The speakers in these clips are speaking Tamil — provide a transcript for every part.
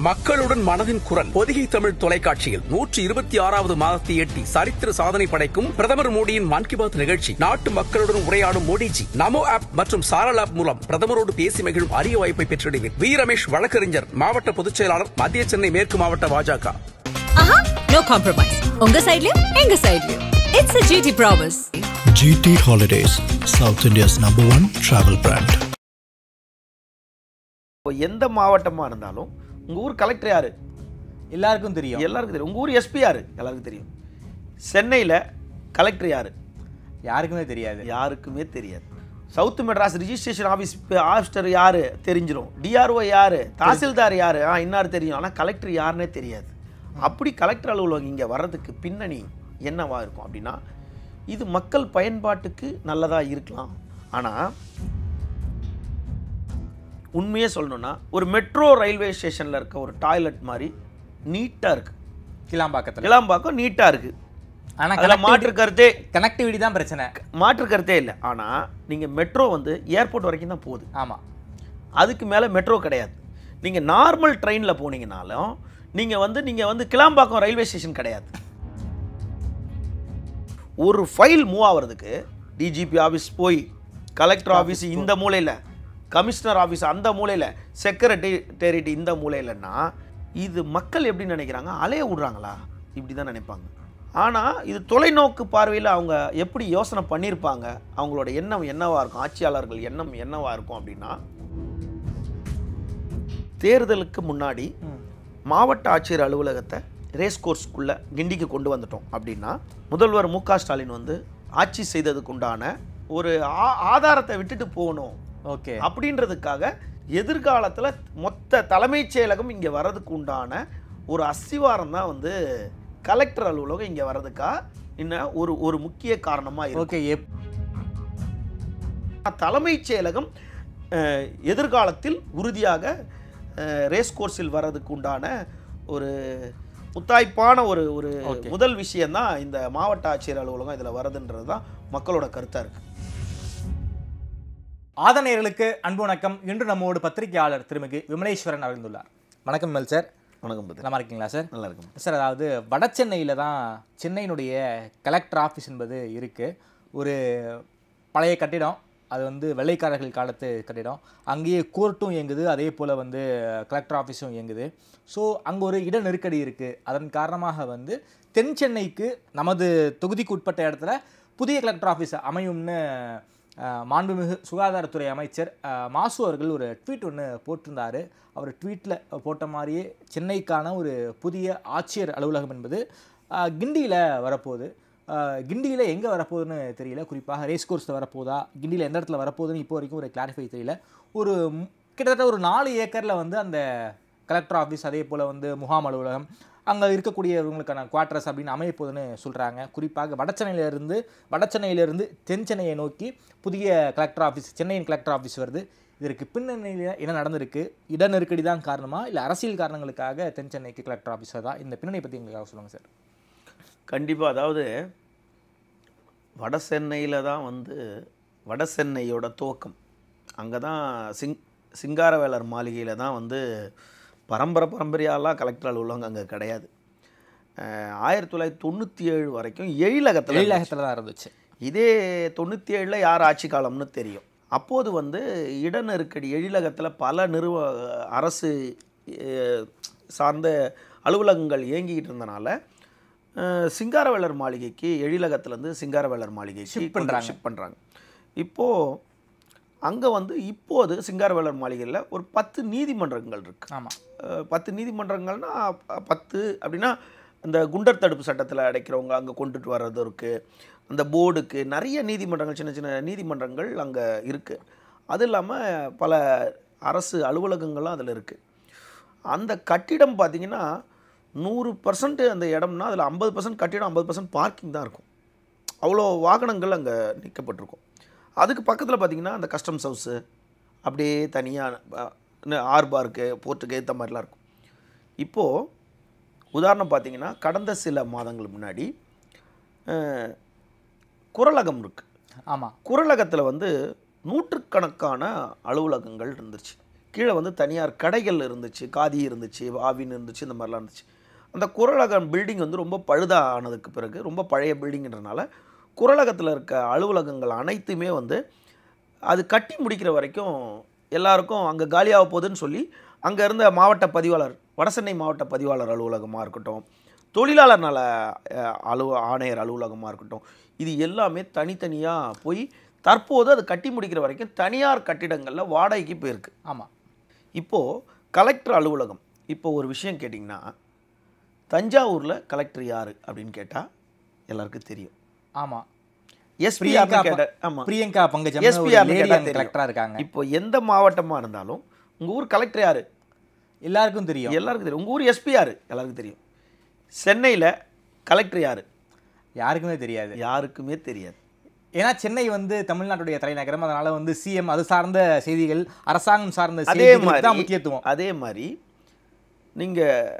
மக்களுடன் மனதின் குரல் பொதிகை தமிழ் தொலைக்காட்சியில் 126வது மாதத்தை எட்டி சரித்திர சாதனை படைக்கும் பிரதமர் மோடியின் மன் கி பாத் நிகழ்ச்சி. நாட்டு மக்களுடன் உரையாடும் மோடிஜி நமோ ஆப் மற்றும் சாரல் ஆப் மூலம் பிரதமரோடு பேசி மகிழும் அரிய வாய்ப்பை பெற்றிடுவீர். வி ரமேஷ் வழக்கறிஞர், மாவட்ட பொதுச் செயலாளர், மத்திய சென்னை மேற்கு மாவட்ட பாஜக. No compromise. உங்க சைடுலயும் எங்க சைடுலயும். It's a GT promise. GT Holidays, South India's #1 travel brand. எந்த மாவட்டமாக இருந்தாலும் உங்கள் ஊர் கலெக்டர் யார் எல்லாருக்கும் தெரியும். உங்கள் ஊர் எஸ்பி யார் எல்லாருக்கும் தெரியும். சென்னையில் கலெக்டர் யார் யாருக்குமே தெரியாது. சவுத் மெட்ராஸ் ரிஜிஸ்ட்ரேஷன் ஆஃபீஸர் யார் தெரிஞ்சிடும். டிஆர்ஓ யார், தாசில்தார் யார், இன்னார் தெரியும். ஆனால் கலெக்டர் யாருன்னே தெரியாது. அப்படி கலெக்டர் அலுவலகம் இங்கே வர்றதுக்கு பின்னணி என்னவா இருக்கும் அப்படின்னா, இது மக்கள் பயன்பாட்டுக்கு நல்லதாக இருக்கலாம். ஆனால் உண்மையே சொல்லணும்னா ஒரு மெட்ரோ ரயில்வே ஸ்டேஷனில் இருக்க ஒரு டாய்லெட் மாதிரி நீட்டாக இருக்குது. கிளாம்பாக்கம் நீட்டாக இருக்குது. ஆனால் அதில் மாற்று கருத்தே கனெக்டிவிட்டி தான் பிரச்சனை. மாற்று கருத்தே இல்லை. ஆனால் நீங்கள் மெட்ரோ வந்து ஏர்போர்ட் வரைக்கும் தான் போகுது. ஆமாம், அதுக்கு மேலே மெட்ரோ கிடையாது. நீங்கள் நார்மல் ட்ரெயினில் போனீங்கனாலும் நீங்கள் வந்து கிளாம்பாக்கம் ரயில்வே ஸ்டேஷன் கிடையாது. ஒரு ஃபைல் மூவ் ஆகிறதுக்கு டிஜிபி ஆஃபீஸ் போய், கலெக்டர் ஆஃபீஸ் இந்த மூலையில், கமிஷனர் ஆஃபீஸ் அந்த மூலையில், செக்ரட்டேரியட் இந்த மூலையிலன்னா இது மக்கள் எப்படி நினைக்கிறாங்க, அலைய விடுறாங்களா, இப்படி தான் நினைப்பாங்க. ஆனால் இது தொலைநோக்கு பார்வையில் அவங்க எப்படி யோசனை பண்ணியிருப்பாங்க, அவங்களோட எண்ணம் என்னவாக இருக்கும், ஆட்சியாளர்கள் எண்ணம் என்னவாக இருக்கும் அப்படின்னா, தேர்தலுக்கு முன்னாடி மாவட்ட ஆட்சியர் அலுவலகத்தை ரேஸ் கோர்ஸ்க்குள்ளே கிண்டிக்கு கொண்டு வந்துட்டோம் அப்படின்னா, முதல்வர் மு.க. ஸ்டாலின் வந்து ஆட்சி செய்ததுக்கு உண்டான ஒரு ஆதாரத்தை விட்டுட்டு போகணும். ஓகே, அப்படின்றதுக்காக எதிர்காலத்தில் மொத்த தலைமைச் செயலகம் இங்கே வர்றதுக்கு உண்டான ஒரு அஸ்திவாரம் தான் வந்து கலெக்டர் அலுவலகம் இங்கே வர்றதுக்காக இன்னும் ஒரு முக்கிய காரணமாக இருக்கு. தலைமைச் செயலகம் எதிர்காலத்தில் உறுதியாக ரேஸ் கோர்ஸில் வர்றதுக்கு உண்டான ஒரு முத்தாய்ப்பான ஒரு முதல் விஷயம்தான் இந்த மாவட்ட ஆட்சியர் அலுவலகம் இதில் வருதுன்றது தான் மக்களோட கருத்தாக இருக்குது. ஆதனையர்களுக்கு அன்பு வணக்கம். இன்று நம்மோடு பத்திரிகையாளர் திருமிகு விமலேஸ்வரன் அழைந்துள்ளார். வணக்கம் விமல் சார். வணக்கம். நல்லா இருக்கீங்களா சார்? நல்லா இருக்கும் சார். அதாவது வட சென்னையில் தான் சென்னையினுடைய கலெக்டர் ஆஃபீஸ் என்பது இருக்குது. ஒரு பழைய கட்டிடம், அது வந்து வெள்ளைக்காரர்கள் காலத்து கட்டிடம். அங்கேயே கோர்ட்டும் இயங்குது, அதே போல் வந்து கலெக்டர் ஆஃபீஸும் இயங்குது. ஸோ அங்கே ஒரு இட நெருக்கடி இருக்குது. அதன் காரணமாக வந்து தென் சென்னைக்கு நமது தொகுதிக்கு உட்பட்ட இடத்துல புதிய கலெக்டர் ஆஃபீஸ் அமையும்னு மாண்புமிகு சுகாதாரத்துறை அமைச்சர் மாசு அவர்கள் ஒரு ட்வீட் ஒன்று போட்டிருந்தார். அவர் ட்வீட்டில் போட்ட மாதிரியே சென்னைக்கான ஒரு புதிய ஆட்சியர் அலுவலகம் என்பது கிண்டியில் வரப்போகுது. கிண்டியில் எங்கே வரப்போகுதுன்னு தெரியல. குறிப்பாக ரேஸ் கோர்ஸில் வரப்போதா, கிண்டியில் எந்த இடத்துல வரப்போகுதுன்னு இப்போ வரைக்கும் ஒரு கிளாரிஃபை தெரியல. ஒரு கிட்டத்தட்ட ஒரு 4 ஏக்கரில் வந்து அந்த கலெக்டர் ஆஃபீஸ், அதே போல் வந்து முகாம் அலுவலகம், அங்கே இருக்கக்கூடியவங்களுக்கான குவார்ட்டர்ஸ் அப்படின்னு அமைய போகுதுன்னு சொல்கிறாங்க. குறிப்பாக வடசென்னையிலிருந்து தென் சென்னையை நோக்கி புதிய கலெக்டர் ஆஃபீஸ், சென்னையின் கலெக்டர் ஆஃபீஸ் வருது. இதற்கு பின்னணியில் என்ன நடந்திருக்கு? இட நெருக்கடி தான் காரணமா, இல்லை அரசியல் காரணங்களுக்காக தென் சென்னைக்கு கலெக்டர் ஆஃபீஸ் தான்? இந்த பின்னணி பற்றி எங்களுக்காக சொல்லுங்கள் சார். கண்டிப்பாக. அதாவது வட சென்னையில் தான் வந்து வட சென்னையோட துவக்கம். அங்கே தான் சிங்காரவேலர் மாளிகையில் தான் வந்து பரம்பரையாலாம் கலெக்டர் அலுவலகம் அங்கே கிடையாது. 1997 வரைக்கும் எழிலகத்தில் தான் இருந்துச்சு. இதே 97 யார் ஆட்சி காலம்னு தெரியும். அப்போது வந்து இட நெருக்கடி, எழிலகத்தில் பல அரசு சார்ந்த அலுவலகங்கள் இயங்கிக்கிட்டு இருந்தனால சிங்காரவேலர் மாளிகைக்கு, எழிலகத்துலேருந்து சிங்காரவேலர் மாளிகைக்கு ஷிஃப்ட் பண்ணுறாங்க. இப்போது அங்கே வந்து இப்போது சிங்காரவேலர் மாளிகையில் ஒரு 10 நீதிமன்றங்கள் இருக்குது. ஆமாம், 10 நீதிமன்றங்கள்னால் 10 அப்படின்னா இந்த குண்டர் தடுப்பு சட்டத்தில் அடைக்கிறவங்க அங்கே கொண்டுட்டு வர்றது இருக்குது. அந்த போர்டுக்கு நிறைய நீதிமன்றங்கள், சின்ன சின்ன நீதிமன்றங்கள் அங்கே இருக்குது. அது இல்லாமல் பல அரசு அலுவலகங்களும் அதில் இருக்குது. அந்த கட்டிடம் பார்த்திங்கன்னா 100% அந்த இடம்னா அதில் 50% கட்டிடம், 50% பார்க்கிங் தான் இருக்கும். அவ்வளோ வாகனங்கள் அங்கே நிற்கப்பட்டிருக்கும். அதுக்கு பக்கத்தில் பார்த்திங்கன்னா அந்த கஸ்டம்ஸ் ஹவுஸு அப்படியே தனியாக ஆர்பாருக்கு, போர்ட்டுக்கு ஏற்ற மாதிரிலாம் இருக்கும். இப்போது உதாரணம் பார்த்திங்கன்னா கடந்த சில மாதங்கள் முன்னாடி குறளகம் இருக்குது. ஆமாம், குறளகத்தில் வந்து நூற்றுக்கணக்கான அலுவலகங்கள் இருந்துச்சு. கீழே வந்து தனியார் கடைகள் இருந்துச்சு, காதி இருந்துச்சு, ஆவின் இருந்துச்சு, இந்த மாதிரிலாம் இருந்துச்சு. அந்த குறளகம் பில்டிங் வந்து ரொம்ப பழுதாக ஆனதுக்கு பிறகு, ரொம்ப பழைய பில்டிங்கிறனால குறளகத்தில் இருக்க அலுவலகங்கள் அனைத்துமே வந்து அது கட்டி முடிக்கிற வரைக்கும் எல்லாருக்கும் அங்கே காலியாக போகுதுன்னு சொல்லி அங்கே இருந்த மாவட்ட பதிவாளர், வடசென்னை மாவட்ட பதிவாளர் அலுவலகமாக இருக்கட்டும், தொழிலாளர் நல ஆணையர் அலுவலகமாக இருக்கட்டும், இது எல்லாமே தனித்தனியாக போய் தற்போது அது கட்டி முடிக்கிற வரைக்கும் தனியார் கட்டிடங்களில் வாடகைக்கு போயிருக்கு. ஆமாம். இப்போது கலெக்டர் அலுவலகம், இப்போ ஒரு விஷயம் கேட்டிங்கன்னா, தஞ்சாவூரில் கலெக்டர் யார் அப்படின்னு கேட்டால் எல்லாருக்கும் தெரியும். ஆமாம். எஸ்பி ஆமாம், பிரியங்கா பங்கஜம் கலெக்டராக இருக்காங்க. இப்போ எந்த மாவட்டமாக இருந்தாலும் உங்கள் ஊர் கலெக்டர் யார் எல்லாருக்கும் தெரியும். எல்லாருக்கும் தெரியும். உங்கள் ஊர் எஸ்பி யார் எல்லாருக்கும் தெரியும். சென்னையில் கலெக்டர் யார் யாருக்குமே தெரியாது. யாருக்குமே தெரியாது. ஏன்னா சென்னை வந்து தமிழ்நாட்டுடைய தலைநகரம், அதனால வந்து சிஎம் அது சார்ந்த செய்திகள், அரசாங்கம் சார்ந்த அதே செய்திகள் தான் மாதிரி முக்கியத்துவம். அதே மாதிரி நீங்கள்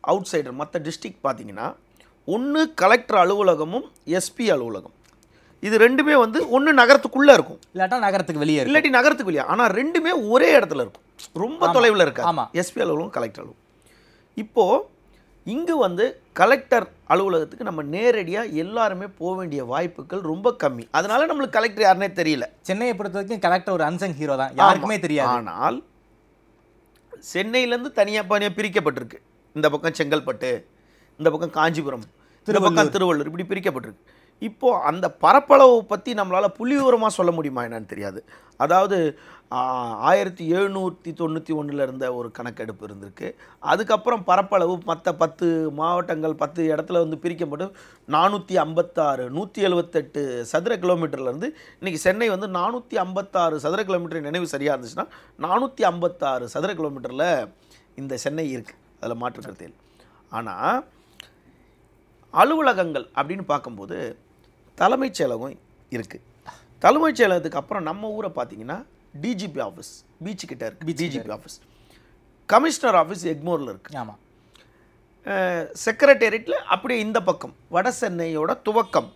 அவுட் சைடர் மற்ற டிஸ்ட்ரிக்ட் பார்த்தீங்கன்னா, ஒன்று கலெக்டர் அலுவலகமும் எஸ்பி அலுவலகம், இது ரெண்டுமே வந்து ஒன்று நகரத்துக்குள்ளே இருக்கும், இல்லாட்டா நகரத்துக்கு வெளியே இருக்கும். இல்லாட்டி நகரத்துக்கு வெளியே. ஆனால் ரெண்டுமே ஒரே இடத்துல இருக்கும், ரொம்ப தொலைவில் இருக்காது. ஆமாம். எஸ்பி அலுவலகம், கலெக்டர் அலுவலகம். இப்போது இங்கு வந்து கலெக்டர் அலுவலகத்துக்கு நம்ம நேரடியாக எல்லாருமே போக வேண்டிய வாய்ப்புகள் ரொம்ப கம்மி. அதனால நம்மளுக்கு கலெக்டர் யாருன்னே தெரியல. சென்னையை பொறுத்த வரைக்கும் கலெக்டர் ஒரு அன்சங் ஹீரோ தான், யாருக்குமே தெரியாது. ஆனால் சென்னையிலேருந்து தனியாக பிரிக்கப்பட்டிருக்கு. இந்த பக்கம் செங்கல்பட்டு, இந்த பக்கம் காஞ்சிபுரம், இந்த பக்கம் திருவள்ளூர், இப்படி பிரிக்கப்பட்டிருக்கு. இப்போது அந்த பரப்பளவை பற்றி நம்மளால் புள்ளிவிவரமாக சொல்ல முடியுமா என்னன்னு தெரியாது. அதாவது 1791 இருந்த ஒரு கணக்கெடுப்பு இருந்திருக்கு. அதுக்கப்புறம் பரப்பளவு மற்ற 10 மாவட்டங்கள் 10 இடத்துல வந்து பிரிக்கப்பட்டு 456 178 சதுர கிலோமீட்டர்லேருந்து இன்றைக்கி சென்னை வந்து 456 சதுர கிலோமீட்டர், நினைவு சரியாக இருந்துச்சுன்னா 456 சதுர கிலோமீட்டரில் இந்த சென்னை இருக்குது, அதில் மாற்றுக்கருத்து இல்லை. ஆனால் அலுவலகங்கள் அப்படின்னு பார்க்கும்போது தலைமைச் செயலகம் இருக்குது. தலைமைச் செயலகத்துக்கு அப்புறம் நம்ம ஊரை பார்த்தீங்கன்னா டிஜிபி ஆஃபீஸ் பீச் கிட்ட இருக்குது, டிஜிபி ஆஃபீஸ். கமிஷனர் ஆஃபீஸ் எக்மோரில் இருக்குது. ஆமாம். செக்ரட்டேரியட்டில் அப்படியே இந்த பக்கம் வட சென்னையோட துவக்கம்,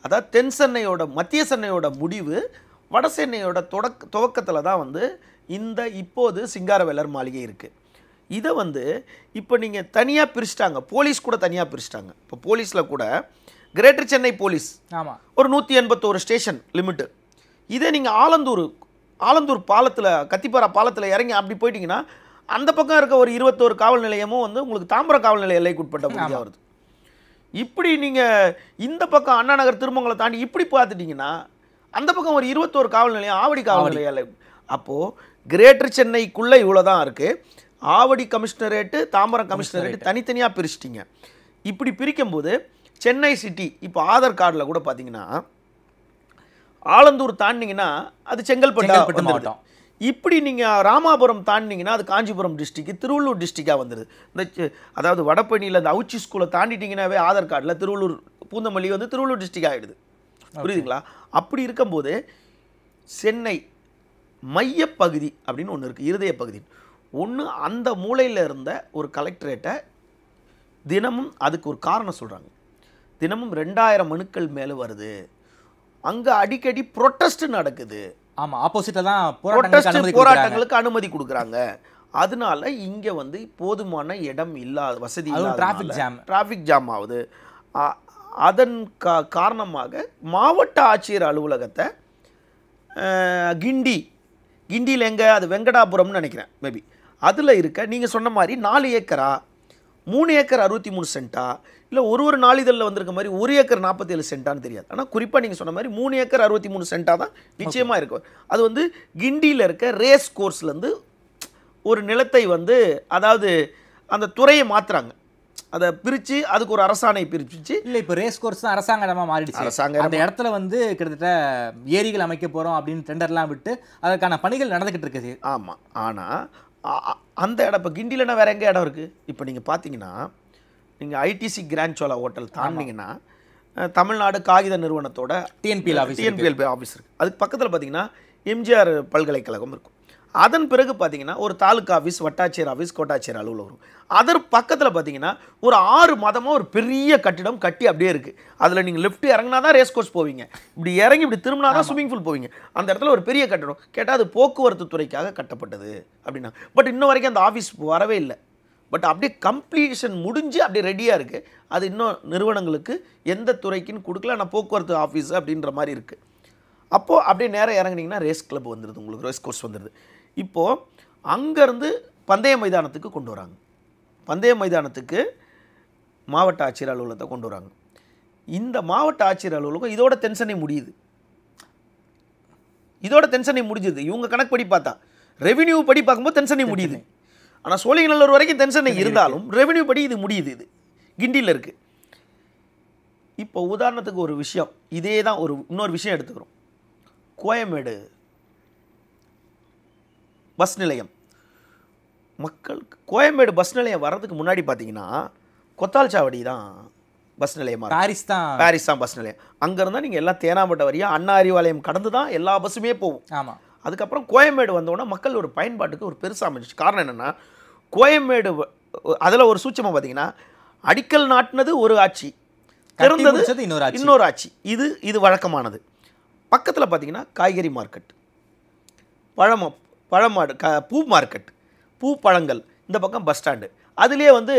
அதாவது தென் சென்னையோட மத்திய சென்னையோட முடிவு, வட சென்னையோட துவக்கத்தில் தான் வந்து இந்த இப்போது சிங்காரவேலர் மாளிகை இருக்குது. இதை வந்து இப்போ நீங்கள் தனியாக பிரிச்சிட்டாங்க, போலீஸ் கூட தனியாக பிரிச்சிட்டாங்க. இப்போ போலீஸில் கூட கிரேட்டர் சென்னை போலீஸ் ஆமாம் ஒரு 181 ஸ்டேஷன் லிமிட்டு. இதே நீங்கள் ஆலந்தூர் பாலத்தில், கத்திப்பாரா பாலத்தில் இறங்கி அப்படி போயிட்டீங்கன்னா அந்த பக்கம் இருக்க ஒரு 21 காவல் நிலையமும் வந்து உங்களுக்கு தாம்பரம் காவல் நிலைய எல்லைக்குட்பட்ட பகுதியாக வருது. இப்படி நீங்கள் இந்த பக்கம் அண்ணா நகர் திருமங்கலை தாண்டி இப்படி பார்த்துட்டிங்கன்னா அந்த பக்கம் ஒரு 21 காவல் நிலையம், ஆவடி காவல் நிலைய எல்லை. அப்போது கிரேட்டர் சென்னைக்குள்ளே இவ்வளோ தான் இருக்குது. ஆவடி கமிஷனரேட்டு, தாம்பரம் கமிஷனரேட்டு தனித்தனியாக பிரிச்சிட்டிங்க. இப்படி பிரிக்கும்போது சென்னை சிட்டி இப்போ ஆதார் கார்டில் கூட பார்த்தீங்கன்னா ஆலந்தூர் தாண்டிங்கன்னா அது செங்கல்பட்டு மாவட்டம். இப்படி நீங்கள் ராமாபுரம் தாண்டினீங்கன்னா அது காஞ்சிபுரம் டிஸ்ட்ரிக்ட், திருவள்ளூர் டிஸ்ட்ரிக்டாக வந்துடுது. இந்த அதாவது வடபழனியில் இந்த அவுச்சி ஸ்கூலை தாண்டிட்டிங்கன்னாவே ஆதார் கார்டில் திருவள்ளூர் பூந்தமல்லி வந்து திருவள்ளூர் டிஸ்ட்ரிக்ட் ஆகிடுது. புரியுதுங்களா? அப்படி இருக்கும்போது சென்னை மையப்பகுதி அப்படின்னு ஒன்று இருக்குது, இருதய பகுதி. ஒன்று அந்த மூலையில் இருந்த ஒரு கலெக்டரேட்டை தினமும், அதுக்கு ஒரு காரணம் சொல்கிறாங்க, தினமும் 2000 மனுக்கள் மேலே வருது, அங்கே அடிக்கடி ப்ரொட்டஸ்ட் நடக்குது. ஆமாம், ஆப்போசிட்டில் தான் போராட்டங்களுக்கு அனுமதி கொடுக்குறாங்க. அதனால இங்கே வந்து போதுமான இடம் இல்லாத, வசதி இல்லாத, டிராஃபிக் ஜாம் ஆகுது. அதன் காரணமாக மாவட்ட ஆட்சியர் அலுவலகத்தை கிண்டியில் எங்கே, அது வெங்கடாபுரம்னு நினைக்கிறேன் மேபி, அதில் இருக்க நீங்கள் சொன்ன மாதிரி 4 ஏக்கரா 3 ஏக்கர் 63 சென்ட்டா, இல்லை ஒரு நாளிதழில் வந்திருக்க மாதிரி 1 ஏக்கர் 47 சென்ட்டான்னு தெரியாது. ஆனால் குறிப்பாக நீங்கள் சொன்ன மாதிரி 3 ஏக்கர் 63 சென்ட்டாக தான் நிச்சயமாக இருக்கும். அது வந்து கிண்டியில் இருக்க ரேஸ் கோர்ஸ்லேருந்து ஒரு நிலத்தை வந்து, அதாவது அந்த துறையை மாற்றுறாங்க, அதை பிரித்து அதுக்கு ஒரு அரசாணை பிரிச்சு. இல்லை, இப்போ ரேஸ் கோர்ஸ் தான் அரசாங்க இடமா மாறிடுச்சு. அந்த இடத்துல வந்து கிட்டத்தட்ட ஏரிகள் அமைக்க போகிறோம் அப்படின்னு டெண்டர்லாம் விட்டு அதற்கான பணிகள் நடந்துக்கிட்டு இருக்குது. ஆமாம். ஆனால் அந்த இடம் இப்போ கிண்டிலனா வேறு எங்கே இடம் இருக்குது? இப்போ நீங்கள் பார்த்தீங்கன்னா நீங்கள் ஐடிசி கிராண்ட் சோலா ஹோட்டல் தாண்டிங்கன்னா தமிழ்நாடு காகித நிறுவனத்தோட டிஎன்பிஎல் ஆஃபீஸ் இருக்குது. அதுக்கு பக்கத்தில் பார்த்தீங்கன்னா எம்ஜிஆர் பல்கலைக்கழகம் இருக்கும். அதன் பிறகு பார்த்தீங்கன்னா ஒரு தாலுக்கா ஆஃபீஸ், வட்டாட்சியர் ஆஃபீஸ், கோட்டாட்சியர் அலுவலகம் வரும். அதர் பக்கத்தில் பார்த்தீங்கன்னா ஒரு 6 மாதமாக ஒரு பெரிய கட்டிடம் கட்டி அப்படியே இருக்குது. அதில் நீங்கள் லெஃப்ட் இறங்கினா தான் ரேஸ் கோர்ஸ் போவீங்க, இப்படி இறங்கி இப்படி திரும்பினா தான் ஸ்விம்மிங் பூல் போவீங்க. அந்த இடத்துல ஒரு பெரிய கட்டிடம் கேட்டால் அது போக்குவரத்து துறைக்காக கட்டப்பட்டது அப்படின்னா. பட் இன்னும் வரைக்கும் அந்த ஆஃபீஸ் வரவே இல்லை. பட் அப்படியே கம்ப்ளீஷன் முடிஞ்சு அப்படியே ரெடியாக இருக்குது. அது இன்னும் நிறுவனங்களுக்கு எந்த துறைக்குன்னு கொடுக்கல, ஆனால் போக்குவரத்து ஆஃபீஸ் அப்படின்ற மாதிரி இருக்குது. அப்போது அப்படியே நேராக இறங்குனீங்கன்னா ரேஸ் கிளப் வந்துடுது, உங்களுக்கு ரேஸ் கோர்ஸ் வந்துடுது. இப்போது அங்கேருந்து பந்தய மைதானத்துக்கு கொண்டு வராங்க. பந்தய மைதானத்துக்கு மாவட்ட ஆட்சியர் அலுவலகத்தை கொண்டு வராங்க. இந்த மாவட்ட ஆட்சியர் அலுவலகம் இதோட டென்ஷனே முடியுது. இதோட டென்ஷனே முடிஞ்சுது. இவங்க கணக்கு படி பார்த்தா ரெவென்யூ படி பார்க்கும்போது டென்ஷனே முடியுது. ஆனால் சோழிங்கநல்லூர் வரைக்கும் டென்ஷனே இருந்தாலும் ரெவென்யூ படி இது முடியுது. இது கிண்டியில் இருக்குது. இப்போ உதாரணத்துக்கு ஒரு விஷயம், இதே தான் இன்னொரு விஷயம் எடுத்துக்கிறோம். கோயம்பேடு பஸ் நிலையம். மக்களுக்கு கோயம்பேடு பஸ் நிலையம் வர்றதுக்கு முன்னாடி பார்த்தீங்கன்னா கொத்தால் சாவடி தான் பஸ் நிலையமாக, பாரிஸ் தான் பஸ் நிலையம். அங்கே இருந்தால் நீங்கள் எல்லாம் தேனாம்பேட்டை வரியா அண்ணா அறிவாலயம் கடந்து தான் எல்லா பஸ்ஸுமே போகும். ஆமாம். அதுக்கப்புறம் கோயம்பேடு வந்தோடனே மக்கள் ஒரு பயன்பாட்டுக்கு ஒரு பெருசாக அமைஞ்சிச்சு. காரணம் என்னென்னா, கோயம்பேடு அதில் ஒரு சூட்சமாக பார்த்தீங்கன்னா அடிக்கல் நாட்டினது ஒரு ஆட்சி, திறந்தது இன்னொரு ஆட்சி. இது வழக்கமானது. பக்கத்தில் பார்த்தீங்கன்னா காய்கறி மார்க்கெட், பழமாடு பூ மார்க்கெட், பூ பழங்கள். இந்த பக்கம் பஸ் ஸ்டாண்டு. அதுலேயே வந்து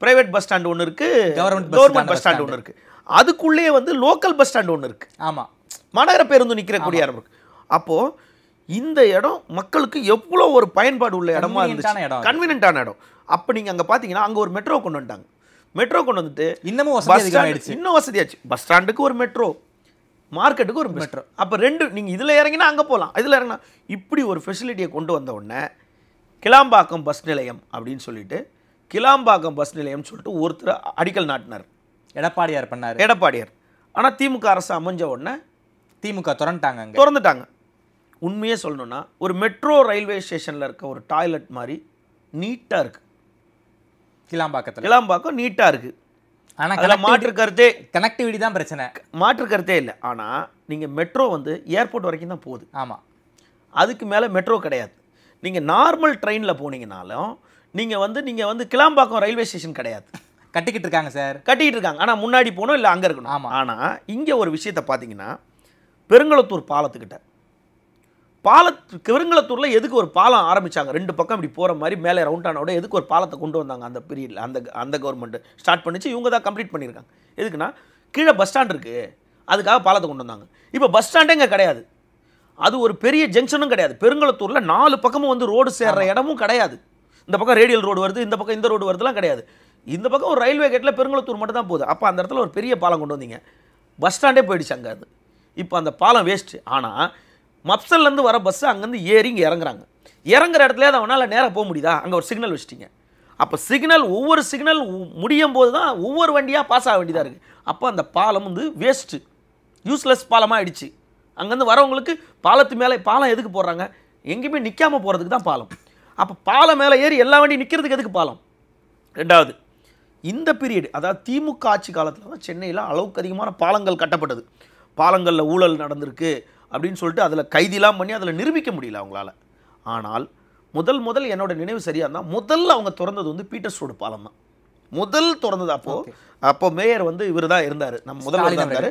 ப்ரைவேட் பஸ் ஸ்டாண்டு ஒன்று இருக்குது, கவர்மெண்ட் பஸ் ஸ்டாண்டு ஒன்று இருக்குது. அதுக்குள்ளேயே வந்து லோக்கல் பஸ் ஸ்டாண்டு ஒன்று இருக்குது. ஆமாம், மாநகர பேருந்து நிற்கிறக்கூடிய இடம் இருக்குது. அப்போது இந்த இடம் மக்களுக்கு எவ்வளோ ஒரு பயன்பாடு உள்ள இடமா இருந்துச்சு, கன்வீனியன்ட்டான இடம். அப்போ நீங்கள் அங்கே பார்த்தீங்கன்னா அங்கே ஒரு மெட்ரோ கொண்டு வந்துட்டாங்க. மெட்ரோ கொண்டு வந்துட்டு இன்னும் வசதியாச்சு. பஸ் ஸ்டாண்டுக்கு ஒரு மெட்ரோ, மார்க்கெட்டுக்கு ஒரு மெட்ரோ. அப்போ ரெண்டு, நீங்கள் இதில் இறங்கினா அங்கே போகலாம், இதில் இறங்கினா இப்படி ஒரு ஃபெசிலிட்டியை கொண்டு வந்த உடனே கிளாம்பாக்கம் பஸ் நிலையம் அப்படின்னு சொல்லிட்டு, கிளாம்பாக்கம் பஸ் நிலையம்னு சொல்லிட்டு ஒருத்தர் அடிக்கல் நாட்டினார், எடப்பாடியார் பண்ணார். எடப்பாடியார். ஆனால் திமுக அரசு அமைஞ்ச உடனே திமுக திறந்துட்டாங்க. உண்மையே சொல்லணும்னா ஒரு மெட்ரோ ரயில்வே ஸ்டேஷனில் இருக்க ஒரு டாய்லெட் மாதிரி நீட்டாக இருக்குது கிளாம்பாக்கம் நீட்டாக இருக்குது. ஆனால் மாற்று கருத்தே, கனெக்டிவிட்டி தான் பிரச்சனை, மாற்று கருத்தே இல்லை. ஆனால் நீங்கள் மெட்ரோ வந்து ஏர்போர்ட் வரைக்கும் தான் போகுது. ஆமாம், அதுக்கு மேலே மெட்ரோ கிடையாது. நீங்கள் நார்மல் ட்ரெயினில் போனீங்கனாலும் நீங்கள் வந்து கிளாம்பாக்கம் ரயில்வே ஸ்டேஷன் கிடையாது. கட்டிக்கிட்டு இருக்காங்க சார், கட்டிக்கிட்டு இருக்காங்க. ஆனால் முன்னாடி போகணும், இல்லை அங்கே இருக்கணும். ஆமாம். ஆனால் இங்கே ஒரு விஷயத்தை பார்த்தீங்கன்னா, பெருங்களத்தூர் பாலத்துக்கிட்ட பெருங்களத்தூரில் எதுக்கு ஒரு பாலம் ஆரம்பித்தாங்க, 2 பக்கம் இப்படி போகிற மாதிரி மேலே ரவுண்டானோட எதுக்கு ஒரு பாலத்தை கொண்டு வந்தாங்க அந்த பீரியடில்? அந்த கவர்மெண்ட்டு ஸ்டார்ட் பண்ணிச்சு, இவங்க தான் கம்ப்ளீட் பண்ணியிருக்காங்க. எதுக்குன்னா கீழே பஸ் ஸ்டாண்ட் இருக்குது, அதுக்காக பாலத்தை கொண்டு வந்தாங்க. இப்போ பஸ் ஸ்டாண்டே இங்கே கிடையாது, அது ஒரு பெரிய ஜங்ஷனும் கிடையாது. பெருங்களத்தூரில் 4 பக்கமும் வந்து ரோடு சேர்ற இடமும் கிடையாது. இந்த பக்கம் ரேடியல் ரோடு வருது, இந்த பக்கம் இந்த ரோடு வருதுலாம் கிடையாது. இந்த பக்கம் ஒரு ரயில்வே கேட்டில் பெருங்களத்தூர் மட்டும் தான் போகுது. அப்போ அந்த இடத்துல ஒரு பெரிய பாலம் கொண்டு வந்தீங்க, பஸ் ஸ்டாண்டே போயிடுச்சு அங்கே. அது இப்போ அந்த பாலம் வேஸ்ட்டு. ஆனால் மப்சல்லேருந்து வர பஸ்ஸு அங்கேருந்து ஏறி இங்கே இறங்குற இடத்துல அதை அவனால் நேராக போக முடியுதா? அங்கே ஒரு சிக்னல் வச்சிட்டிங்க. அப்போ சிக்னல், ஒவ்வொரு சிக்னல் முடியும் போது தான் ஒவ்வொரு வண்டியாக பாஸ் ஆக வேண்டியதாக இருக்குது. அப்போ அந்த பாலம் வந்து வேஸ்ட்டு, யூஸ்லெஸ் பாலமாக ஆயிடுச்சு. அங்கேருந்து வரவங்களுக்கு பாலம் எதுக்கு போடுறாங்க? எங்கேயுமே நிற்காமல் போகிறதுக்கு தான் பாலம். அப்போ பாலம் மேலே ஏறி எல்லா வண்டியும் நிற்கிறதுக்கு எதுக்கு பாலம்? ரெண்டாவது, இந்த பீரியட், அதாவது திமுக ஆட்சி காலத்தில் தான் சென்னையில் அளவுக்கு அதிகமான பாலங்கள் கட்டப்பட்டது. பாலங்களில் ஊழல் நடந்திருக்கு அப்படின்னு சொல்லிட்டு அதில் கைதிலாம் பண்ணி அதில் நிரூபிக்க முடியல அவங்களால. ஆனால் முதல் என்னோட நினைவு சரியாக இருந்தால் முதல்ல அவங்க திறந்தது வந்து பீட்டர்ஸ் ரோடு பாலம் தான். முதல் திறந்தது. அப்போ மேயர் வந்து இவர் தான் இருந்தார், நம்ம முதல்ல இருந்தார்.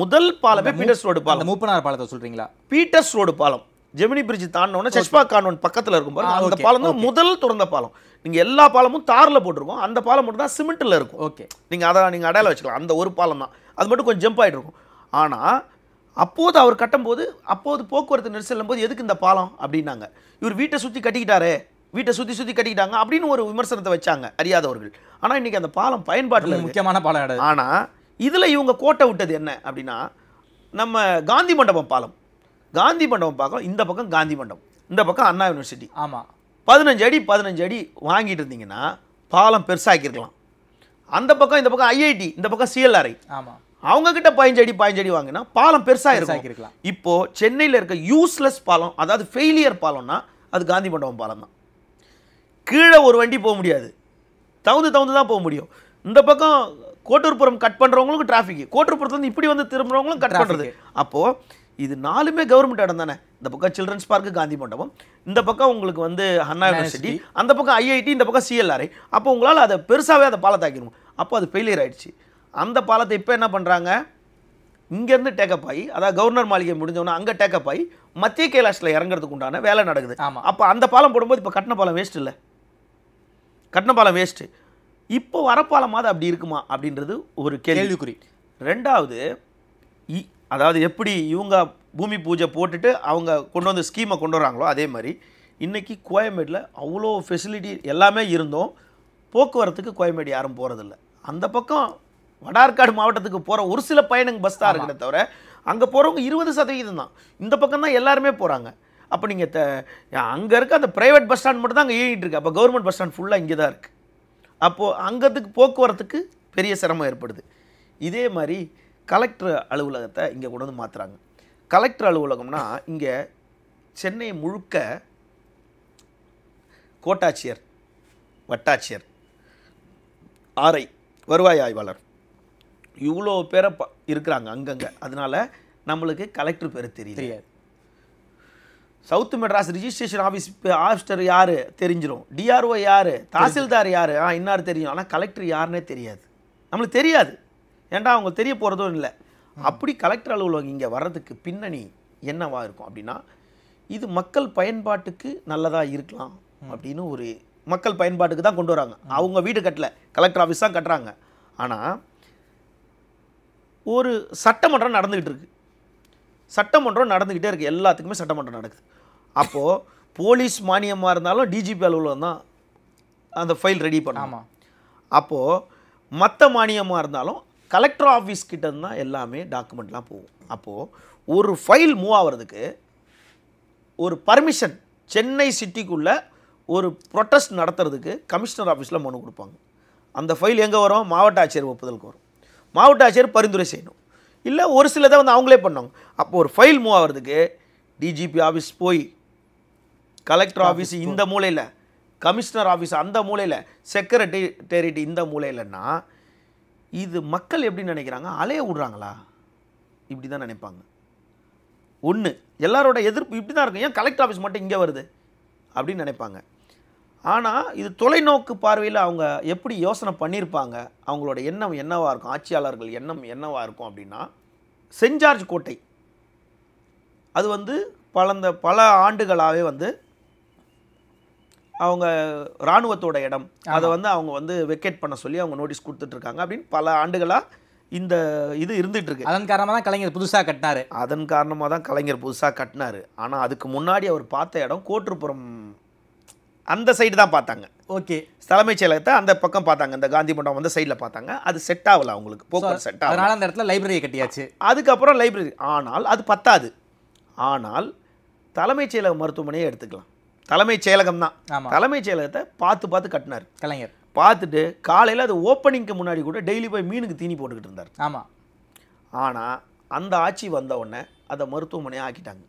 முதல் பாலமே பீட்டர்ஸ் ரோடு பாலம். மூப்பனார் பாலத்தை சொல்கிறீங்களா? பீட்டர்ஸ் ரோடு பாலம் ஜெமினி பிரிட்ஜ் தாண்டினோடனே செஷ்பா கான்வென்ட் பக்கத்தில் இருக்கும் பாருங்க, அந்த பாலம் தான் முதல் திறந்த பாலம். நீங்கள் எல்லா பாலமும் தாரில் போட்டிருக்கோம், அந்த பாலம் மட்டும் தான் சிமெண்ட்டில் இருக்கும். ஓகே, நீங்கள் அடையாளம் வச்சுக்கலாம். அந்த ஒரு பாலம் தான், அது மட்டும் கொஞ்சம் ஜம்ப் ஆகிட்டு இருக்கும். ஆனால் அப்போது அவர் கட்டும்போது, அப்போது போக்குவரத்து நெரிசலும் போது எதுக்கு இந்த பாலம் அப்படின்னாங்க. இவர் வீட்டை சுற்றி கட்டிக்கிட்டாரே, வீட்டை சுற்றி கட்டிக்கிட்டாங்க அப்படின்னு ஒரு விமர்சனத்தை வச்சாங்க அறியாதவர்கள். ஆனால் இன்றைக்கி அந்த பாலம் பயன்பாட்டில் முக்கியமான பாலம். ஆனால் இதில் இவங்க கோட்டை விட்டது என்ன அப்படின்னா, நம்ம காந்தி மண்டபம் பாலம், காந்தி மண்டபம் பார்க்கலாம். இந்த பக்கம் காந்தி மண்டபம், இந்த பக்கம் அண்ணா யூனிவர்சிட்டி. ஆமாம், 15 அடி வாங்கிட்டு இருந்தீங்கன்னா பாலம் பெருசாக்கிருக்கலாம். அந்த பக்கம் இந்த பக்கம் ஐஐடி, இந்த பக்கம் சிஎல்ஆர்ஐ. ஆமாம், அவங்க கிட்ட 15 அடி வாங்கினா பாலம் பெருசாக இருக்கும். இப்போ சென்னையில் இருக்க யூஸ்லெஸ் பாலம், அதாவது ஃபெயிலியர் பாலம்னா அது காந்தி மண்டபம் பாலம் தான். கீழே ஒரு வண்டி போக முடியாது, தவுந்து தான் போக முடியும். இந்த பக்கம் கோட்டூர்புரம் கட் பண்ணுறவங்களுக்கும் டிராஃபிக், கோட்டூர்புரத்துலேருந்து இப்படி வந்து திரும்புறவங்களும் கட் பண்ணுறது. அப்போது இது 4மே கவர்மெண்ட் இடம் தானே. இந்த பக்கம் சில்ட்ரன்ஸ் பார்க்கு காந்தி மண்டபம், இந்த பக்கம் உங்களுக்கு வந்து அண்ணா யூனிவர்சிட்டி, அந்த பக்கம் ஐஐடி, இந்த பக்கம் சிஎல்ஆர்ஐ. அப்போ உங்களால் அதை பெருசாகவே அதை பாலத்தாக்கிடணும். அப்போ அது ஃபெயிலியர் ஆகிடுச்சு. அந்த பாலத்தை இப்போ என்ன பண்ணுறாங்க, இங்கேருந்து டேக்கப் ஆகி, அதாவது கவர்னர் மாளிகை முடிஞ்சவொன்னே அங்கே டேக்கப் ஆகி மத்திய கைலாஷில் இறங்குறதுக்கு உண்டான வேலை நடக்குது. அப்போ அந்த பாலம் போடும்போது இப்போ கட்டின பாலம் வேஸ்ட் இல்லை, கட்டின பாலம் வேஸ்ட்டு. இப்போ வரப்பாலமாவது அப்படி இருக்குமா அப்படின்றது ஒரு கேள்விக்குறி. ரெண்டாவது, அதாவது எப்படி இவங்க பூமி பூஜை போட்டுட்டு அவங்க கொண்டு வந்து ஸ்கீமை கொண்டு வராங்களோ அதே மாதிரி இன்றைக்கி கோயம்பேடில் அவ்வளோ ஃபெசிலிட்டி எல்லாமே இருந்தோம், போக்குவரத்துக்கு கோயம்பேடு யாரும் போகிறதில்ல. அந்த பக்கம் வடார்காடு மாவட்டத்துக்கு போகிற ஒரு சில பயணங்க பஸ் தான் இருக்கிறத தவிர அங்கே போகிறவங்க 20% தான். இந்த பக்கம் தான் எல்லாருமே போகிறாங்க. அப்போ நீங்கள் அங்கே இருக்க அந்த ப்ரைவேட் பஸ் ஸ்டாண்ட் மட்டும் தான் அங்கே இயங்கிட்டு இருக்கு. அப்போ கவர்மெண்ட் பஸ் ஸ்டாண்ட் ஃபுல்லாக இங்கே தான் இருக்குது. அப்போது அங்கத்துக்கு போக்குவரத்துக்கு பெரிய சிரமம் ஏற்படுது. இதே மாதிரி கலெக்டர் அலுவலகத்தை இங்கே கொண்டு வந்து மாற்றுறாங்க. கலெக்டர் அலுவலகம்னா இங்கே சென்னை முழுக்க கோட்டாட்சியர், வட்டாட்சியர், ஆர்ஐ, வருவாய் ஆய்வாளர், இவ்வளோ பேரை இருக்கிறாங்க அங்கங்கே. அதனால் நம்மளுக்கு கலெக்டர் பேர் தெரியாது. சவுத் மெட்ராஸ் ரிஜிஸ்ட்ரேஷன் ஆஃபீஸர் யார் தெரிஞ்சிடும், டிஆர்ஓ யார், தாசில்தார் யார், இன்னார் தெரியும். ஆனால் கலெக்டர் யாருன்னே தெரியாது, நம்மளுக்கு தெரியாது. ஏன்டா அவங்க தெரிய போகிறதும் இல்லை. அப்படி கலெக்டர் அலுவலகம் இங்கே வர்றதுக்கு பின்னணி என்னவா இருக்கும் அப்படின்னா, இது மக்கள் பயன்பாட்டுக்கு நல்லதாக இருக்கலாம் அப்படின்னு ஒரு மக்கள் பயன்பாட்டுக்கு தான் கொண்டு வராங்க. அவங்க வீடு கட்டல, கலெக்டர் ஆஃபீஸ் தான் கட்டுறாங்க. ஆனால் ஒரு சட்டமன்றம் நடந்துக்கிட்டு இருக்குது, சட்டமன்றம் நடந்துக்கிட்டே இருக்குது, எல்லாத்துக்குமே சட்டமன்றம் நடக்குது. அப்போது போலீஸ் மானியமாக இருந்தாலும் டிஜிபி அலுவலகம் தான் அந்த ஃபைல் ரெடி பண்ணாமா. அப்போது மற்ற மானியமாக இருந்தாலும் கலெக்டர் ஆஃபீஸ் கிட்ட தான் எல்லாமே டாக்குமெண்ட்லாம் போகும். அப்போது ஒரு ஃபைல் மூவ் ஆகிறதுக்கு ஒரு பர்மிஷன், சென்னை சிட்டிக்குள்ளே ஒரு ப்ரொட்டஸ்ட் நடத்துறதுக்கு கமிஷனர் ஆஃபீஸில் மனு கொடுப்பாங்க. அந்த ஃபைல் எங்கே வரும், மாவட்ட ஆட்சியர் ஒப்புதலுக்கு வரும். மாவட்ட ஆட்சியர் பரிந்துரை செய்யணும், இல்லை ஒரு சிலதை வந்து அவங்களே பண்ணுவாங்க. அப்போ ஒரு ஃபைல் மூவ் ஆகிறதுக்கு டிஜிபி ஆஃபீஸ் போய், கலெக்டர் ஆஃபீஸ் இந்த மூலையில், கமிஷனர் ஆஃபீஸ் அந்த மூலையில், செக்ரட்டேரியட் இந்த மூலையிலன்னா இது மக்கள் எப்படி நினைக்கிறாங்க, அலைய விடுறாங்களா, இப்படி தான் நினைப்பாங்க. ஒன்று எல்லாரோட எதிர்ப்பு இப்படி தான் இருக்கும், ஏன் கலெக்டர் ஆஃபீஸ் மட்டும் இங்கே வருது அப்படின்னு நினைப்பாங்க. ஆனால் இது தொலைநோக்கு பார்வையில் அவங்க எப்படி யோசனை பண்ணியிருப்பாங்க, அவங்களோட எண்ணம் என்னவாக இருக்கும், ஆட்சியாளர்கள் எண்ணம் என்னவாக இருக்கும் அப்படின்னா, சென்ட் ஜார்ஜ் கோட்டை அது வந்து பல ஆண்டுகளாகவே வந்து அவங்க இராணுவத்தோட இடம், அதை வந்து அவங்க வந்து வெக்கேட் பண்ண சொல்லி அவங்க நோட்டீஸ் கொடுத்துட்ருக்காங்க அப்படின்னு பல ஆண்டுகளாக இந்த இது இருந்துகிட்டு இருக்கு. அதன் காரணமாக தான் கலைஞர் புதுசாக கட்டினார். அதன் காரணமாக தான் கலைஞர் புதுசாக கட்டினார். ஆனால் அதுக்கு முன்னாடி அவர் பார்த்த இடம் கோட்டுப்புறம் அந்த சைடு தான் பார்த்தாங்க. ஓகே, தலைமைச் செயலகத்தை அந்த பக்கம் பார்த்தாங்க, இந்த காந்தி மண்டபம் அந்த சைடில் பார்த்தாங்க. அது செட் ஆகலை அவங்களுக்கு, போக்குவரத்து செட் ஆகல. அதனால் அந்த இடத்துல லைப்ரரியை கட்டியாச்சு. அதுக்கப்புறம் லைப்ரரி, ஆனால் அது பத்தாது. ஆனால் தலைமைச் செயலக மருத்துவமனையை எடுத்துக்கலாம், தலைமைச் செயலகம் தான். தலைமைச் செயலகத்தை பார்த்து கட்டினார் கலைஞர். பார்த்துட்டு காலையில் அது ஓப்பனிங்க்கு முன்னாடி கூட டெய்லி போய் மீனுக்கு தீனி போட்டுக்கிட்டு இருந்தார். ஆமாம். ஆனால் அந்த ஆட்சி வந்த உடனே அதை மருத்துவமனையை ஆக்கிட்டாங்க.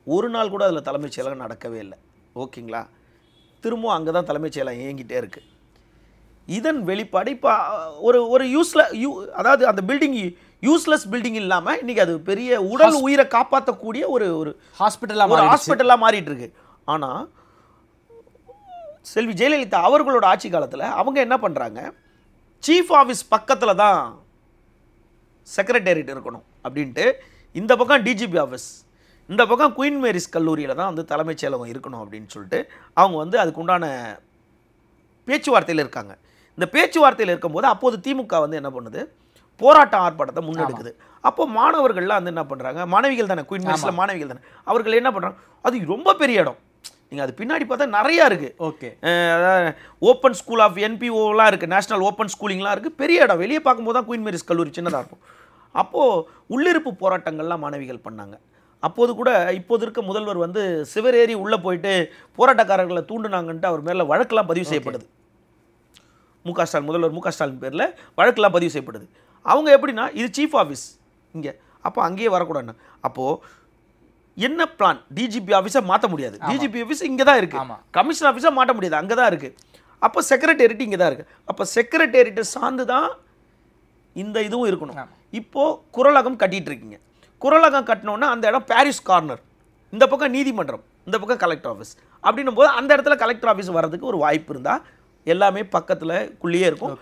ஒரு நாள் கூட அதில் தலைமைச் செயலகம் நடக்கவே இல்லை. ஓகேங்களா, திரும்பவும் அங்கே தான் தலைமைச் செயலகம் இயங்கிட்டே இருக்குது. இதன் வெளிப்பாடு இப்போ ஒரு அதாவது அந்த பில்டிங் யூஸ்லெஸ் பில்டிங் இல்லாமல் இன்றைக்கி அது பெரிய உடல் உயிரை காப்பாற்றக்கூடிய ஒரு ஹாஸ்பிட்டலாக மாறிட்டு இருக்கு. ஆனால் செல்வி ஜெயலலிதா அவர்களோட ஆட்சி காலத்தில் அவங்க என்ன பண்ணுறாங்க, சீஃப் ஆஃபீஸ் பக்கத்தில் தான் செக்ரட்டேரியட் இருக்கணும் அப்படின்ட்டு, இந்த பக்கம் டிஜிபி ஆஃபீஸ், இந்த பக்கம் குயின் மேரிஸ் கல்லூரியில் தான் வந்து தலைமைச் செயலகம் இருக்கணும் அப்படின்னு சொல்லிட்டு அவங்க வந்து அதுக்கு உண்டான பேச்சுவார்த்தையில் இருக்காங்க. இந்த பேச்சுவார்த்தையில் இருக்கும்போது அப்போது திமுக வந்து என்ன பண்ணுது, போராட்ட ஆர்ப்பாட்டத்தை முன்னெடுக்குது. அப்போ மாணவர்கள்லாம் வந்து என்ன பண்ணுறாங்க, மாணவிகள் தானே, குயின் மேரிஸில் மாணவிகள் தானே, அவர்கள் என்ன பண்ணுறாங்க, அது ரொம்ப பெரிய இடம், நீங்கள் அது பின்னாடி பார்த்தா நிறையா இருக்குது. ஓகே, அதாவது ஓப்பன் ஸ்கூல் ஆஃப் என்பிஓலாம் இருக்குது, நேஷனல் ஓப்பன் ஸ்கூலிங்லாம் இருக்குது, பெரிய இடம். வெளியே பார்க்கும்போது தான் குயின் மேரிஸ் கல்லூரி சின்னதாக இருக்கும். அப்போது உள்ளிருப்பு போராட்டங்கள்லாம் மாணவிகள் பண்ணாங்க. அப்போது கூட இப்போது இருக்க முதல்வர் வந்து சிவரேறி உள்ளே போயிட்டு போராட்டக்காரர்களை தூண்டுனாங்கன்ட்டு அவர் மேலே வழக்கெல்லாம் பதிவு செய்யப்படுது. முதல்வர் மு க ஸ்டாலின் பேரில் வழக்கெல்லாம் பதிவு செய்யப்படுது. அவங்க எப்படின்னா, இது சீஃப் ஆஃபீஸ் இங்கே, அப்போ அங்கேயே வரக்கூடாதுன்னு. அப்போது என்ன பிளான், டிஜிபி ஆஃபீஸை மாற்ற முடியாது, டிஜிபி ஆஃபீஸ் இங்கே தான் இருக்குது, கமிஷனர் ஆஃபீஸை மாற்ற முடியாது, அங்கே தான் இருக்குது. அப்போ செக்ரட்டேரியட் இங்கே தான் இருக்குது. அப்போ செக்ரட்டேரியட்டை சார்ந்து தான் இந்த இதுவும் இருக்கணும். இப்போது குறளகம் கட்டிகிட்டு இருக்கீங்க, குறளகம் கட்டினோன்னா அந்த இடம் பாரிஸ் கார்னர், இந்த பக்கம் நீதிமன்றம், இந்த பக்கம் கலெக்டர் ஆஃபீஸ். அப்படின்னும் போது அந்த இடத்துல கலெக்டர் ஆஃபீஸ் வர்றதுக்கு ஒரு வாய்ப்பு இருந்தால் எல்லாமே பக்கத்தில் குள்ளேயே இருக்கும்.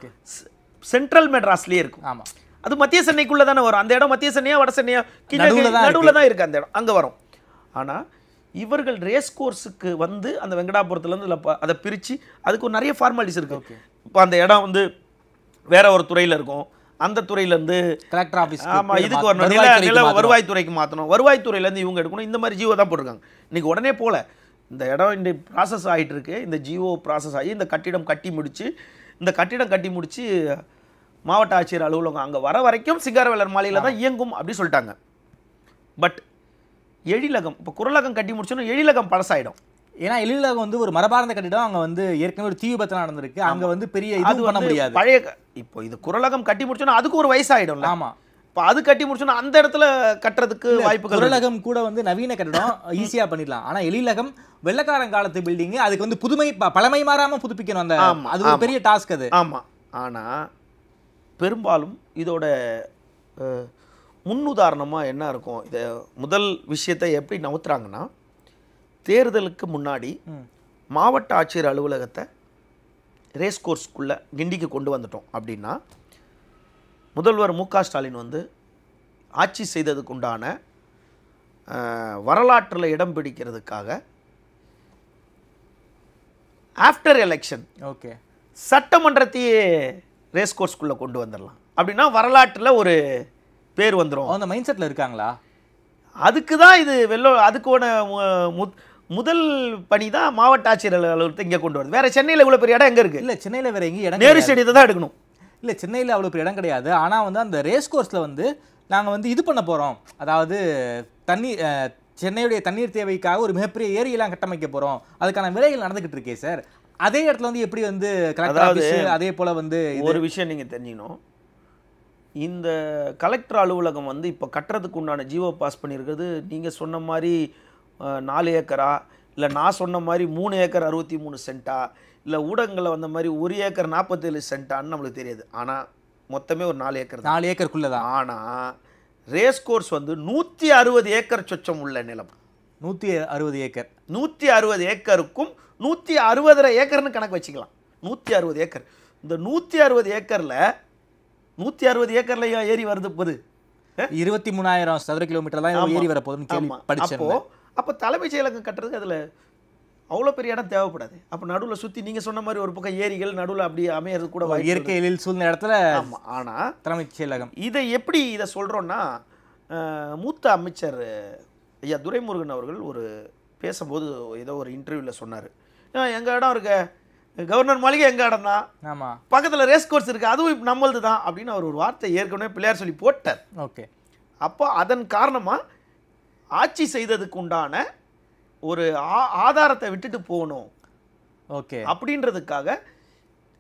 சென்ட்ரல் மெட்ராஸ்லேயே இருக்கும். ஆமாம், அது மத்திய சென்னைக்குள்ளே தானே வரும். அந்த இடம் மத்திய சென்னையா வட சென்னையா நடுவில் தான் இருக்குது அந்த இடம், அங்கே வரும். ஆனால் இவர்கள் ரேஸ் கோர்ஸுக்கு வந்து அந்த வெங்கடாபுரத்துலேருந்து அதை பிரித்து அதுக்கு ஒரு நிறைய ஃபார்மாலிட்டிஸ் இருக்குது. இப்போ அந்த இடம் வந்து வேற ஒரு துறையில் இருக்கும், அந்த துறையிலேருந்து கலெக்டர் ஆஃபீஸ், ஆமாம் இதுக்கு வரணும், நில வருவாய்த்துறைக்கு மாற்றணும், வருவாய்த்துறையிலேருந்து இவங்க எடுக்கணும், இந்த மாதிரி ஜியோ தான் போட்டிருக்காங்க. இன்றைக்கி உடனே போல இந்த இடம் இந்த ப்ராசஸ் ஆகிட்டு இருக்கு, இந்த ஜியோ ப்ராசஸ் ஆகி இந்த கட்டிடம் கட்டி முடித்து மாவட்ட ஆட்சியர் அலுவலகம் அங்கே வர வரைக்கும் சிங்காரவேலர் மாளிகையில் தான் இயங்கும் அப்படி சொல்லிட்டாங்க. பட் எழிலகம் இப்போ குரலகம் கட்டி முடிச்சோன்னா எழிலகம் பழசாயிடும். ஏன்னா எழிலகம் வந்து ஒரு மரபார்ந்த கட்டிடம், அங்கே வந்து ஏற்கனவே ஒரு தீ விபத்து நடந்திருக்கு, அங்கே வந்து பெரிய இது பண்ண முடியாது. பழைய இப்போ இது குரலகம் கட்டி முடிச்சோன்னா அதுக்கு ஒரு வயசாயிடும்ல. ஆமாம், இப்போ அது கட்டி முடிச்சோன்னா அந்த இடத்துல கட்டுறதுக்கு வாய்ப்புகள். குரலகம் கூட வந்து நவீன கட்டிடம் ஈஸியாக பண்ணிடலாம். ஆனால் எழிலகம் வெள்ளக்காரன் காலத்து பில்டிங்கு, அதுக்கு வந்து புதுமை பழமை மாறாமல் புதுப்பிக்கணும். அந்த அது ஒரு பெரிய டாஸ்க் அது. ஆமாம், ஆனால் பெரும்பாலும் இதோட முன்னுதாரணமாக என்ன இருக்கும், இதை முதல் விஷயத்தை எப்படி நவுத்துறாங்கன்னா, தேர்தலுக்கு முன்னாடி மாவட்ட ஆட்சியர் அலுவலகத்தை ரேஸ் கோர்ஸ்க்குள்ளே கிண்டிக்கு கொண்டு வந்துட்டோம் அப்படின்னா முதல்வர் மு.க. ஸ்டாலின் வந்து ஆட்சி செய்ததுக்கு உண்டான வரலாற்றில் இடம் பிடிக்கிறதுக்காக ஆஃப்டர் எலெக்ஷன் ஓகே சட்டமன்றத்தையே ரேஸ் கோர்ஸ்க்குள்ளே கொண்டு வந்துடலாம் அப்படின்னா வரலாற்றில் ஒரு பேர் வந்துடும். அந்த மைண்ட் செட்டில் இருக்காங்களா? அதுக்கு தான் இது அதுக்கான முதல் பணி தான் மாவட்ட ஆட்சியர் அலுவலகத்தை இங்கே கொண்டு வருது. வேற சென்னையில் இவ்வளோ பெரிய இடம் எங்கே இருக்குது? இல்லை, சென்னையில் வேற எங்கேயும் இடம், நேரு ஸ்டேடியத்தை தான் எடுக்கணும். இல்லை, சென்னையில் அவ்வளோ பெரிய இடம் கிடையாது. ஆனால் வந்து அந்த ரேஸ் கோர்ஸில் வந்து நாங்கள் வந்து இது பண்ண போகிறோம், அதாவது சென்னையுடைய தண்ணீர் தேவைக்காக ஒரு மிகப்பெரிய ஏரியெல்லாம் கட்டமைக்க போகிறோம், அதுக்கான வேலைகள் நடந்துக்கிட்டு இருக்கே சார். அதே இடத்துல வந்து எப்படி வந்து கலெக்டர் ஆஃபீஸ் அதே போல் வந்து ஒரு விஷயம் நீங்கள் தெரிஞ்சுக்கணும், இந்த கலெக்டர் அலுவலகம் வந்து இப்போ கட்டுறதுக்கு உண்டான ஜியோ பாஸ் பண்ணியிருக்கிறது நீங்கள் சொன்ன மாதிரி 4 ஏக்கரா, இல்லை நான் சொன்ன மாதிரி 3 ஏக்கர் 63 சென்ட்டா, இல்லை ஊடகங்களில் வந்த மாதிரி 1 ஏக்கர் 47 சென்ட்டான்னு நம்மளுக்கு தெரியாது. ஆனால் மொத்தமே ஒரு 4 ஏக்கர், 4 ஏக்கருக்குள்ளே தான். ஆனால் ரேஸ் கோர்ஸ் வந்து 160 ஏக்கர் சொச்சம் உள்ள நிலம். 160 ஏக்கர், 160 ஏக்கருக்கும் 160 ஏக்கர்னு கணக்கு வச்சுக்கலாம். 160 ஏக்கர், இந்த 160 ஏக்கரில் 160 ஏக்கர்ல ஏறி வருது போது 23,000 சதுர கிலோமீட்டர் தான் ஏறி வர போகுதுன்னு கேள்வி. அப்போ தலைமைச் செயலகம் கட்டுறதுக்கு அதில் அவ்வளோ பெரிய இடம் தேவைப்படாது. அப்போ நடுவில் சுற்றி நீங்கள் சொன்ன மாதிரி ஒரு பக்கம் ஏரிகள் நடுவில் அப்படி அமையிறது கூட இயற்கை எழில் சூழ்ந்த இடத்துல. ஆமாம், ஆனால் தலைமைச் செயலகம் எப்படி இதை சொல்கிறோன்னா, மூத்த அமைச்சர் ஐயா துரைமுருகன் அவர்கள் ஒரு பேசும்போது ஏதோ ஒரு இன்டர்வியூவில் சொன்னார், எங்கள் இடம் இருக்க கவர்னர் மாளிகை எங்கள் இடம் தான், ஆமாம், பக்கத்தில் ரேஸ் கோர்ஸ் இருக்குது, அதுவும் நம்மளது தான் அப்படின்னு அவர் ஒரு வார்த்தை ஏற்கனவே பிள்ளையார் சொல்லி போட்டார். ஓகே, அப்போ அதன் காரணமாக ஆட்சி செய்ததுக்கு உண்டான ஒரு ஆதாரத்தை விட்டுட்டு போகணும். ஓகே, அப்படின்றதுக்காக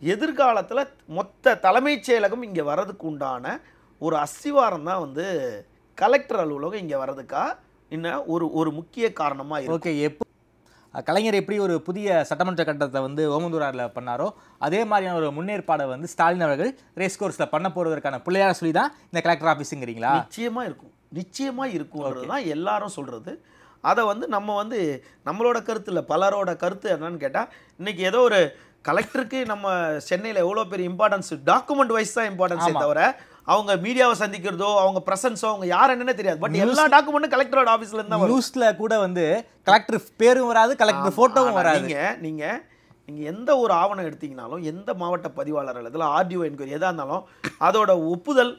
எதிர்காலத்தில் மொத்த தலைமைச் செயலகம் இங்கே வர்றதுக்கு உண்டான ஒரு அஸ்திவாரம் தான் வந்து கலெக்டர் அலுவலகம் இங்கே வர்றதுக்காக இன்னும் ஒரு முக்கிய காரணமாக இருக்கு. ஓகே, எப்போ கலைஞர் எப்படி ஒரு புதிய சட்டமன்ற கட்டத்தை வந்து ஓமந்தூராரில் பண்ணாரோ அதே மாதிரியான ஒரு முன்னேற்பாடை வந்து ஸ்டாலின் அவர்கள் ரேஸ் கோர்ஸில் பண்ண போகிறதுக்கான பிள்ளையார சொல்லி தான் இந்த கலெக்டர் ஆஃபீஸுங்கிறீங்களா? நிச்சயமாக இருக்கும்ன்றது தான் எல்லாரும் சொல்கிறது. அதை வந்து நம்ம வந்து நம்மளோட கருத்து இல்லை, பலரோட கருத்து என்னன்னு கேட்டால், இன்றைக்கி ஏதோ ஒரு கலெக்டருக்கு நம்ம சென்னையில் எவ்வளோ பெரிய இம்பார்ட்டன்ஸ், டாக்குமெண்ட் வைஸ் தான் இம்பார்ட்டன்ஸே தவிர அவங்க மீடியாவை சந்திக்கிறதோ அவங்க பிரசன்ஸோ அவங்க யார் என்னன்னு தெரியாது. பட் எல்லா டாக்குமெண்ட்டும் கலெக்டரோட ஆஃபீஸில் இருந்தால் நியூஸில் கூட வந்து கலெக்டர் பேரும் வராது, கலெக்டர் ஃபோட்டோவும் வராது. நீங்கள் எந்த ஒரு ஆவணம் எடுத்தீங்கனாலும், எந்த மாவட்ட பதிவாளர் இதில் ஆர்டிஓ என்கொயரி எதாக இருந்தாலும் அதோட ஒப்புதல்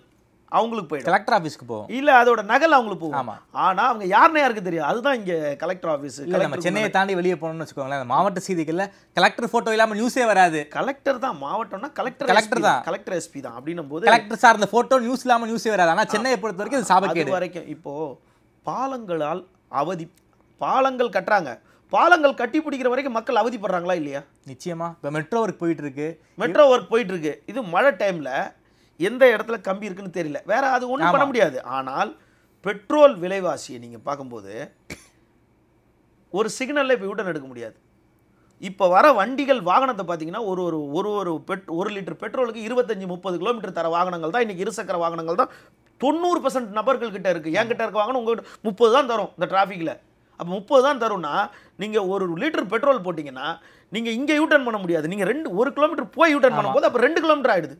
அவங்களுக்கு போயிடும், கலெக்டர் ஆஃபீஸ்க்கு போகும், இல்லை அதோட நகல் அவங்களுக்கு போகும். ஆனால் அவங்க யாருன்னு யாருக்கு தெரியும், அதுதான் இங்கே கலெக்டர் ஆஃபீஸ். நம்ம சென்னையை தாண்டி வெளியே போகணும்னு வச்சுக்கோங்களேன், அந்த மாவட்ட செய்திகளில் கலெக்டர் ஃபோட்டோ இல்லாமல் நியூஸே வராது. கலெக்டர் தான் மாவட்டம்னா கலெக்டர் தான், கலெக்டர் எஸ்பி தான். அப்படின்னும் போது கலெக்டர் சார் அந்த ஃபோட்டோ நியூஸ் இல்லாமல் நியூஸே வராது. ஆனால் சென்னையை பொறுத்த வரைக்கும் இது சாபக்கேடு. வரைக்கும் இப்போது பாலங்களால் பாலங்கள் கட்டுறாங்க, பாலங்கள் கட்டி பிடிக்கிற வரைக்கும் மக்கள் அவதிப்படுறாங்களா இல்லையா? நிச்சயமா. இப்போ மெட்ரோ ஒர்க் போயிட்டு இருக்கு, இது மழை டைமில் எந்த இடத்துல கம்பி இருக்குன்னு தெரியல, வேற அது ஒன்றும் பண்ண முடியாது. ஆனால் பெட்ரோல் விலைவாசியை நீங்கள் பார்க்கும்போது ஒரு சிக்னலில் இப்போ யூட்டன் எடுக்க முடியாது. இப்போ வர வண்டிகள் வாகனத்தை பார்த்தீங்கன்னா ஒரு லிட்டர் பெட்ரோலுக்கு 25-30 கிலோமீட்டர் தர வாகனங்கள் தான் இன்றைக்கி, இருசக்கர வாகனங்கள் தான் 90% நபர்கள் கிட்ட இருக்குது. என்கிட்ட இருக்க வாகனம் உங்கள்கிட்ட 30 தான் தரும் இந்த டிராஃபிக்கில். அப்போ 30 தான் தரும்னா நீங்கள் 1 லிட்டர் பெட்ரோல் போட்டிங்கன்னா நீங்கள் இங்கே யூட்டர்ன் பண்ண முடியாது. நீங்கள் 1 கிலோமீட்டர் போய் யூட்டர்ன் பண்ணும்போது அப்போ 2 கிலோமீட்டர் ஆகிடுது.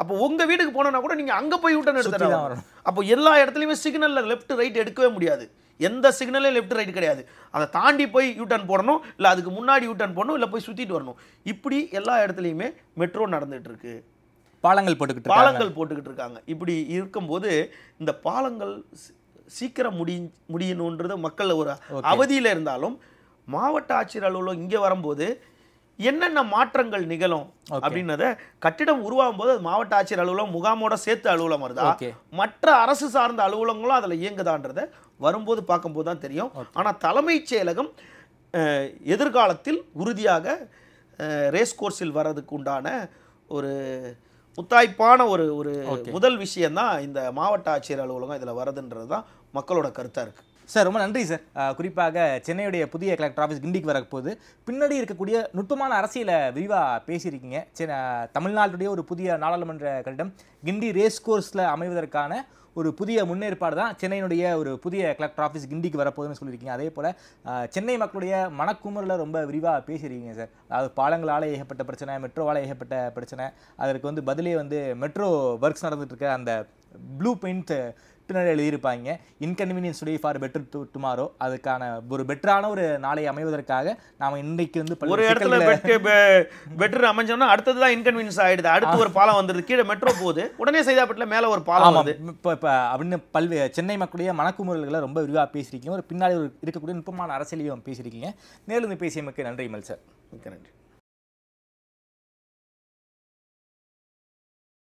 அப்போ உங்கள் வீட்டுக்கு போனோன்னா கூட நீங்கள் அங்கே போய் யூட்டர்ன் எடுத்துட்டு வரணும். அப்போ எல்லா இடத்துலையுமே சிக்னலில் லெஃப்ட் ரைட் எடுக்கவே முடியாது. எந்த சிக்னலே லெஃப்ட் ரைட் கிடையாது. அதை தாண்டி போய் யூட்டர்ன் போடணும், இல்லை அதுக்கு முன்னாடி யூட்டர்ன் போடணும், இல்லை போய் சுற்றிட்டு வரணும். இப்படி எல்லா இடத்துலையுமே மெட்ரோ நடந்துகிட்டு இருக்கு. பாலங்கள் போட்டுக்கிட்டு இருக்காங்க. இப்படி இருக்கும்போது இந்த பாலங்கள் சீக்கிரம் முடியணுன்றது மக்கள் ஒரு அவதியில் இருந்தாலும் மாவட்ட ஆட்சியர் அலுவலகம் இங்கே வரும்போது என்னென்ன மாற்றங்கள் நிகழும் அப்படின்னத கட்டிடம் உருவாகும் போது அது மாவட்ட ஆட்சியர் அலுவலகம் முகாமோட சேர்த்து அலுவலகம் வருதா, மற்ற அரசு சார்ந்த அலுவலகங்களும் அதில் இயங்குதான்றதை வரும்போது பார்க்கும்போது தான் தெரியும். ஆனால் தலைமைச் செயலகம் எதிர்காலத்தில் உறுதியாக ரேஸ் கோர்ஸில் வர்றதுக்கு உண்டான ஒரு முத்தாய்ப்பான ஒரு முதல் விஷயம்தான் இந்த மாவட்ட ஆட்சியர் அலுவலகம் இதில் வரதுன்றது தான் மக்களோட கருத்தாக இருக்குது. சார் ரொம்ப நன்றி சார். குறிப்பாக சென்னையுடைய புதிய கலெக்டர் ஆஃபீஸ் கிண்டிக்கு வரப்போது பின்னாடி இருக்கக்கூடிய நுட்பமான அரசியலை விரிவாக பேசியிருக்கீங்க. தமிழ்நாட்டுடைய ஒரு புதிய நாடாளுமன்ற கட்டிடம் கிண்டி ரேஸ் கோர்ஸில் அமைவதற்கான ஒரு புதிய முன்னேற்பாடு தான் சென்னையினுடைய ஒரு புதிய கலெக்டர் ஆஃபீஸ் கிண்டிக்கு வரப்போகுதுன்னு சொல்லியிருக்கீங்க. அதே போல் சென்னை மக்களுடைய மனக்குமுறலை ரொம்ப விரிவாக பேசியிருக்கீங்க சார். அதாவது பாலங்களால் ஏகப்பட்ட பிரச்சனை, மெட்ரோவால் ஏகப்பட்ட பிரச்சனை, அதற்கு பதிலே மெட்ரோ ஒர்க்ஸ் நடந்துட்டு இருக்க அந்த ப்ளூ பெயிண்ட் பின்னாடி எழுதியிருப்பாங்க inconvenience today for better tomorrow. அதுக்கான ஒரு பெட்டரான ஒரு நாளை அமைவதற்காக நாம் இன்றைக்கு ஒரு இடத்துல பெட்டர் அமைஞ்சோம்னா அடுத்தது தான் இன்கன்வீனியன்ஸ் ஆயிடுது. அடுத்து ஒரு பாலம் வந்துருது, கீழே மெட்ரோ போகுது, உடனே சைதாப்பேட்டில் மேலே ஒரு பாலம் வருது. இப்போ அப்படின்னு சென்னை மக்களுடைய மனக்குமுறல்களை ரொம்ப விரிவாக பேசியிருக்கீங்க. ஒரு பின்னாடி இருக்கக்கூடிய நுட்பமான அரசியலையும் பேசியிருக்கீங்க. நேர்ல பேசியமைக்கு நன்றி மல் சார். மிக்க நன்றி.